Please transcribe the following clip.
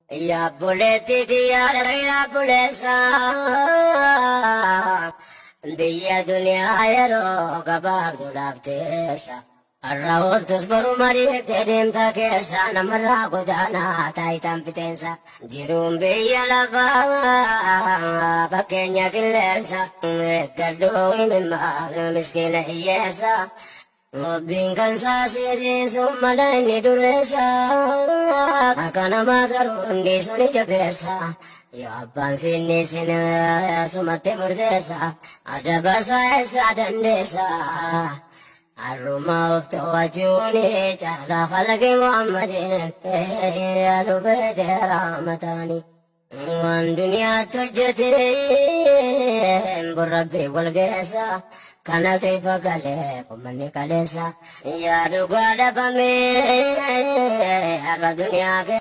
Ya buleti diyara ya bulesa Biya dunya yaro gababdu laftesa Arrawol tusbaru marif tedim takesa Namarra godana taitam pitensa Jirum biya lafa Bakenya kilensa Gaddo mimma miskina iyesa Binkan sasiri sumada ini duresa Akana magarun di suni jabesa Ya abang sini sini sumate murdesa Ada bahasa esa dan desa Aruma uftu wajuni Jala khalaki Muhammadin Alu berjara matani Wan dunia tujutin Burabbi walgesa Kana tifa kale kumani kalesa Ya duga da pame Arra dunia ke